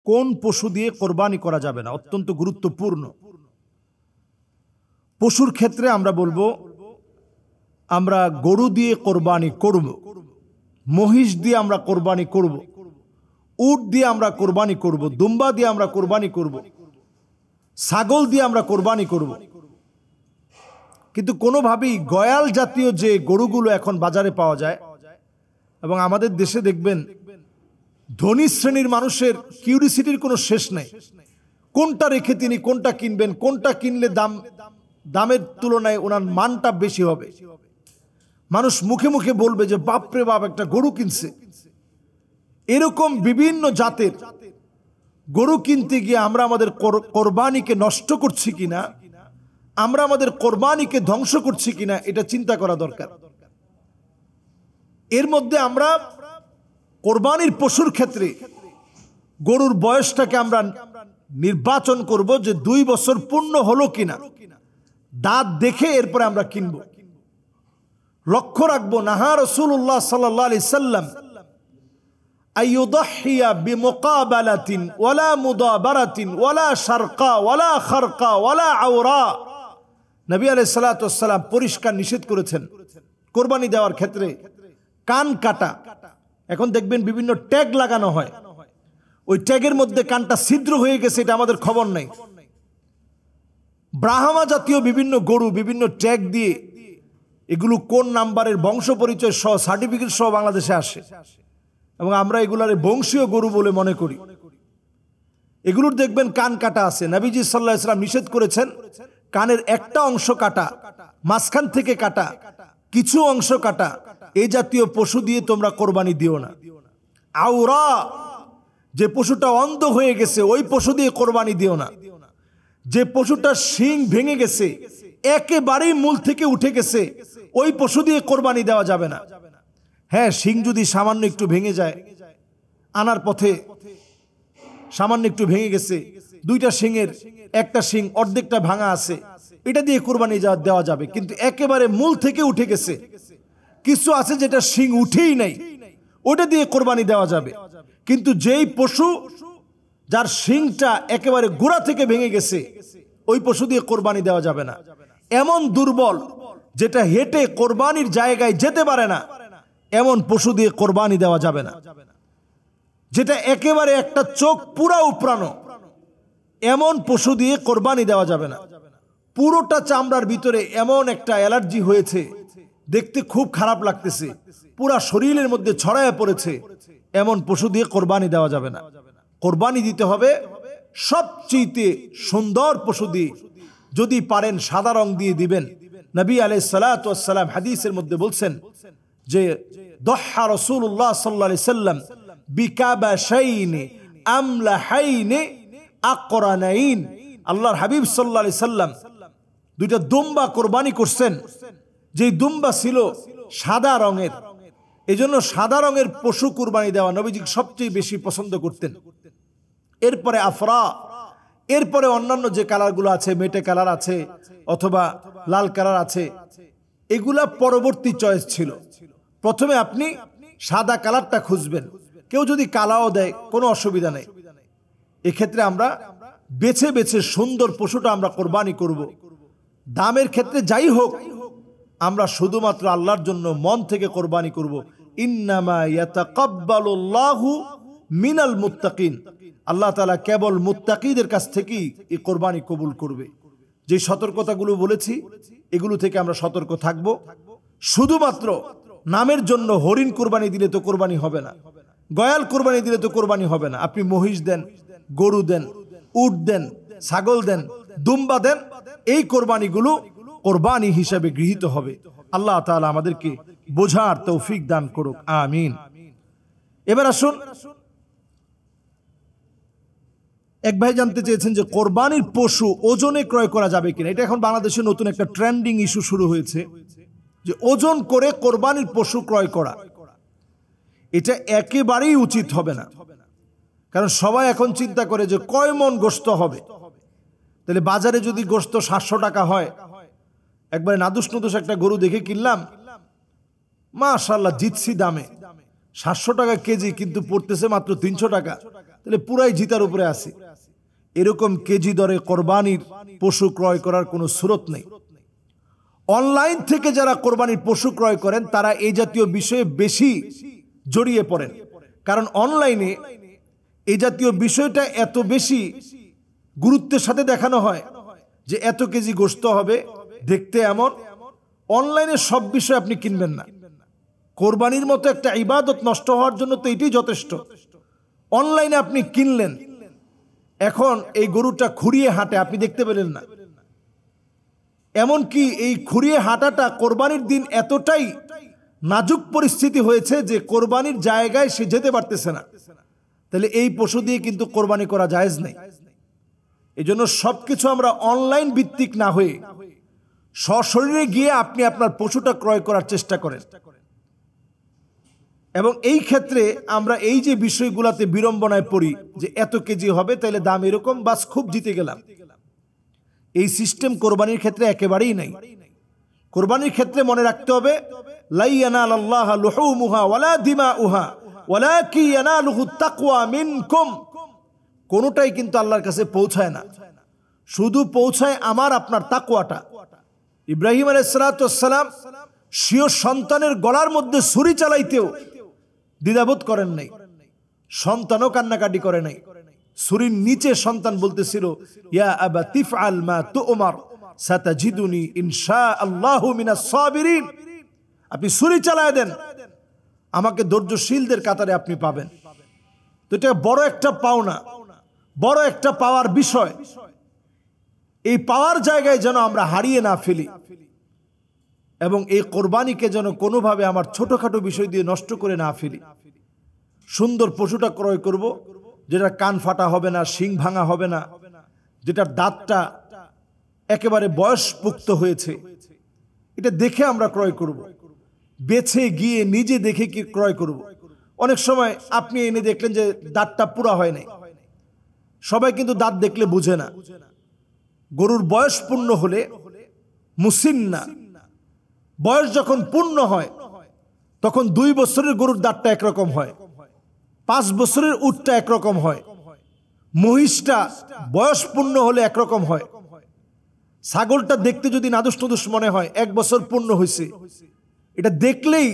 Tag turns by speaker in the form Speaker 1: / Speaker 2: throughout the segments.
Speaker 1: কোন পশু দিয়ে কোরবানি করা যাবে না, অত্যন্ত গুরুত্বপূর্ণ। পশুর ক্ষেত্রে আমরা বলবো আমরা গরু দিয়ে কোরবানি করব, মহিষ দিয়ে আমরা কোরবানি করব, উট দিয়ে আমরা কোরবানি করব, দুম্বা দিয়ে আমরা কোরবানি করব, ছাগল দিয়ে আমরা কোরবানি করব। কিন্তু কোনোভাবেই গয়াল জাতীয় যে গরুগুলো এখন বাজারে পাওয়া যায়, এবং আমাদের দেশে দেখবেন ধনী শ্রেণীর মানুষের কিউরিসিটির কোনো শেষ নেই, কোনটা রেখে তিনি কোনটা কিনবেন, কোনটা কিনলে দামের তুলনায় ওনার মানটা বেশি হবে। মানুষ মুখে মুখে বলবে যে বাপরে বাপ একটা গরু কিনছে। এরকম বিভিন্ন জাতের গরু কিনতে গিয়ে আমরা আমাদের কোরবানিকে নষ্ট করছি কিনা, আমরা আমাদের কোরবানিকে ধ্বংস করছি কিনা, এটা চিন্তা করা দরকার। এর মধ্যে আমরা কোরবানির পশুর ক্ষেত্রে গরুর বয়সটাকে আমরা নির্বাচন করব যে 2 বছর পূর্ণ হলো কিনা, দাঁত দেখে এরপরে আমরা কিনব। লক্ষ্য রাখবো নাহা রাসূলুল্লাহ সাল্লাল্লাহু আলাইহি সাল্লাম আইয়ুদহিয়া বিমুকাবালাতিন ওয়ালা মুদাবারাতিন ওয়ালা শারকা ওয়ালা খারকা ওয়ালা আওরা। নবী আলাইহিস সালাতু ওয়াস সালাম পরিষ্কার নিষেধ করেছেন কোরবানি দেওয়ার ক্ষেত্রে কান কাটা। এখন দেখবেন বিভিন্ন ট্যাগ লাগানো হয়, ওই ট্যাগের মধ্যে কানটা ছিদ্র হয়ে গেছে, এটা আমাদের খবর নাই। ব্রাহ্মা জাতীয় বিভিন্ন গরু বিভিন্ন ট্যাগ দিয়ে, এগুলো কোন নাম্বারের বংশ পরিচয় সহ সার্টিফিকেট সহ বাংলাদেশে আসে, এবং আমরা এগুলার বংশীয় গরু বলে মনে করি। এগুলোর দেখবেন কান কাটা আছে। নবীজি সাল্লাল্লাহু আলাইহি ওয়াসাল্লাম নিষেধ করেছেন কানের একটা অংশ কাটা, মাঝখান থেকে কাটা, কিছু অংশ কাটা, এই জাতীয় পশু দিয়ে তোমরা কোরবানি দিও না। আওরা, যে পশুটা অন্ধ হয়ে গেছে ওই পশু দিয়ে কোরবানি দিও না। যে পশুটার শিং ভেঙে গেছে, একেবারেই মূল থেকে উঠে গেছে, ওই পশু দিয়ে কোরবানি দেওয়া যাবে না। হ্যাঁ, শিং যদি সামান্য একটু ভেঙে যায়, আনার পথে সামান্য একটু ভেঙে গেছে, 2টা শিংয়ের একটা শিং অর্ধেকটা ভাঙা আছে, এটা দিয়ে কোরবানি দেওয়া যাবে। কিন্তু একেবারে মূল থেকে উঠে গেছে, কিছু আছে যেটা শিং উঠেই নাই, ওটা দিয়ে কোরবানি দেওয়া যাবে। কিন্তু যেই পশু যার শিংটা একেবারে গোড়া থেকে ভেঙে গেছে, ওই পশু দিয়ে কোরবানি দেওয়া যাবে না। এমন দুর্বল যেটা হেঁটে কোরবানির জায়গায় যেতে পারে না, এমন পশু দিয়ে কোরবানি দেওয়া যাবে না। যেটা একেবারে একটা চোখ পুরা উপড়ানো, এমন পশু দিয়ে কোরবানি দেওয়া যাবে না। পুরোটা চামড়ার ভিতরে এমন একটা অ্যালার্জি হয়েছে, দেখতে খুব খারাপ লাগতেছে, পুরা শরীরের মধ্যে ছড়ায় পড়েছে, এমন পশু দিয়ে কোরবানি দেওয়া যাবে না। কোরবানি দিতে হবে সবচেয়ে সুন্দর পশু দিয়ে। যদি পারেন সাদা রং দিয়ে দিবেন। নবী আলাইহিস সালাতু ওয়াস সালাম হাদিসের মধ্যে বলছেন যে দহা রাসূলুল্লাহ সাল্লাল্লাহু আলাইহি সাল্লাম বিকাবাশাইনি আমলাহাইনি আকরানাইন। আল্লাহর হাবিব সাল্লাল্লাহু আলাইহি সাল্লাম 2টা দুম্বা কোরবানি করছেন, যেই দুম্বা ছিল সাদা রঙের। এজন্য সাদা রঙের পশু কুরবানি দেওয়া নবীজি সবচেয়ে বেশি পছন্দ করতেন। এরপরে আফরা, এরপরে অন্যান্য যে কালারগুলো আছে, মেটে কালার আছে অথবা লাল কালার আছে, এগুলা পরবর্তী চয়েস ছিল। প্রথমে আপনি সাদা কালারটা খুঁজবেন, কেউ যদি কালাও দেয় কোনো অসুবিধা নেই। এক্ষেত্রে আমরা বেছে বেছে সুন্দর পশুটা আমরা কোরবানি করব। দামের ক্ষেত্রে যাই হোক, আমরা শুধুমাত্র আল্লাহর জন্য মন থেকে কোরবানি করব। ইন্নামা ইয়াতাকাব্বালুল্লাহু মিনাল মুত্তাকিন। আল্লাহ তাআলা কেবল মুত্তাকিদের কাছ থেকেই এই কোরবানি কবুল করবে। যে সতর্কতাগুলো বলেছি, এগুলো থেকে আমরা সতর্ক থাকব। শুধুমাত্র নামের জন্য হরিণ কোরবানি দিলে তো কোরবানি হবে না, গয়াল কোরবানি দিলে তো কোরবানি হবে না। আপনি মহিষ দেন, গরু দেন, উট দেন, ছাগল দেন, দুম্বা দেন, এই কোরবানিগুলো কোরবানি হিসেবে গৃহীত হবে। আল্লাহ তাআলা আমাদেরকে বোঝার তৌফিক দান করুক, আমিন। এবার আসুন, এক ভাই জানতে চেয়েছেন যে কোরবানির পশু ওজনে ক্রয় করা যাবে কিনা। এটা এখন বাংলাদেশে নতুন একটা ট্রেন্ডিং ইস্যু শুরু হয়েছে যে ওজন করে কোরবানির পশু ক্রয় করা। এটা একেবারেই উচিত হবে না, কারণ সবাই এখন চিন্তা করে যে কয় মন গোশত হবে। তাহলে বাজারে যদি গোশত 700 টাকা হয়, একবারে নাদুস নদুস একটা গরু দেখে কিনলাম, মাশাআল্লাহ জিতছি দামে, 700 টাকা কেজি, কিন্তু পড়তেছে মাত্র 300 টাকা। তাহলে পুরাই জিতার উপরে আছে। এরকম কেজি দরে কোরবানির পশু ক্রয় করার কোনো সুরত নেই। অনলাইন থেকে যারা কোরবানির পশু ক্রয় করেন তারা এই জাতীয় বিষয়ে বেশি জড়িয়ে পড়েন, কারণ অনলাইনে এই জাতীয় বিষয়টা এত বেশি গুরুত্বের সাথে দেখানো হয় যে এত কেজি গোশত হবে, দেখতে এমন। অনলাইনে সব বিষয় আপনি কিনবেন না। কোরবানির মতো একটা ইবাদত নষ্ট হওয়ার জন্য তো এটাই যথেষ্ট। অনলাইনে আপনি কিনলেন, এখন এই গরুটা খুঁড়িয়ে হাঁটে, আপনি দেখতে পেলেন না। এমনকি এই খুঁড়িয়ে হাঁটাটা কোরবানির দিন এতটাই নাজুক পরিস্থিতি হয়েছে যে কোরবানির জায়গায় সে যেতে পারতেছে না, তাহলে এই পশু দিয়ে কিন্তু কোরবানি করা জায়েজ নেই। এই জন্য সবকিছু আমরা অনলাইন ভিত্তিক না হয়ে সশরীরে গিয়ে আপনি আপনার পশুটা ক্রয় করার চেষ্টা করেন। এবং এই ক্ষেত্রে আমরা এই যে বিষয়গুলোতে বিড়ম্বনায় পড়ি যে এত কেজি হবে তাইলে দাম এরকম, বাস খুব জিতে গেলাম, এই সিস্টেম কোরবানির ক্ষেত্রে একেবারেই নাই। কোরবানির ক্ষেত্রে মনে রাখতে হবে লা ইয়ানালাল্লাহু লুহুমুহা ওয়ালা দিমাউহা ওয়ালাকিন ইয়ানালুহু তাকওয়া মিনকুম। কোনটাই কিন্তু আল্লাহর কাছে পৌঁছায় না, শুধু পৌঁছায় আমার আপনার তাকওয়াটা। ইব্রাহিম আলাইহিস সালাম স্বীয় সন্তানের গলার মধ্যে ছুরি চালাইতেও দ্বিধাবোধ করেন নাই, সন্তানও কান্নাকাটি করে নাই। ছুরির নিচে সন্তান বলতেছিল ইয়া আবা তিফআল মা তুমার সাতাজিদুনি ইনশাআল্লাহু মিনাস সাবিরিন। আপনি ছুরি চালায় দেন, আমাকে ধৈর্যশীলদের কাতারে আপনি পাবেন। তো এটা বড় একটা পাওনা, বড় একটা পাওয়ার বিষয়। এই পাওয়ার জায়গায় যেন আমরা হারিয়ে না ফেলি এবং এই কোরবানিকে যেন কোনোভাবে আমার ছোটখাটো বিষয় দিয়ে নষ্ট করে না ফেলি। সুন্দর পশুটা ক্রয় করব, যেটার কান ফাটা হবে না, শিং ভাঙা হবে না, যেটার দাঁতটা একেবারে বয়সপুক্ত হয়েছে, এটা দেখে আমরা ক্রয় করব। বেছে গিয়ে নিজে দেখে কি ক্রয় করব। অনেক সময় আপনি এনে দেখলেন যে দাঁতটা পুরা হয় নাই। সবাই কিন্তু দাঁত দেখলে বুঝে না। গরুর বয়স পূর্ণ হলে মুসিন্না, বয়স যখন পূর্ণ হয় তখন 2 বছরের গরুর দাঁতটা একরকম হয়, 5 বছরের উটটা একরকম হয়, মহিষটা বয়স পূর্ণ হলে একরকম হয়, ছাগলটা দেখতে যদি নাদুস নদুস মনে হয় 1 বছর পূর্ণ হয়েছে। এটা দেখলেই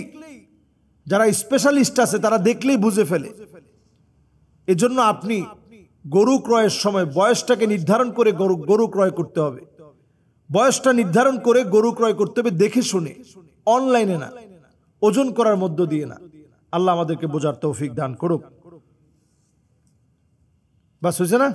Speaker 1: যারা স্পেশালিস্ট আছে তারা দেখলেই বুঝে ফেলে। এজন্য আপনি গরু ক্রয়ের সময় বয়সটাকে নির্ধারণ করে গরু ক্রয় করতে হবে। বয়সটা নির্ধারণ করে গরু ক্রয় করতে হবে দেখে শুনে, অনলাইনে না, ওজন করার মধ্য দিয়ে না। আল্লাহ আমাদেরকে বোঝার তৌফিক দান করুক। বাস হয়েছে না?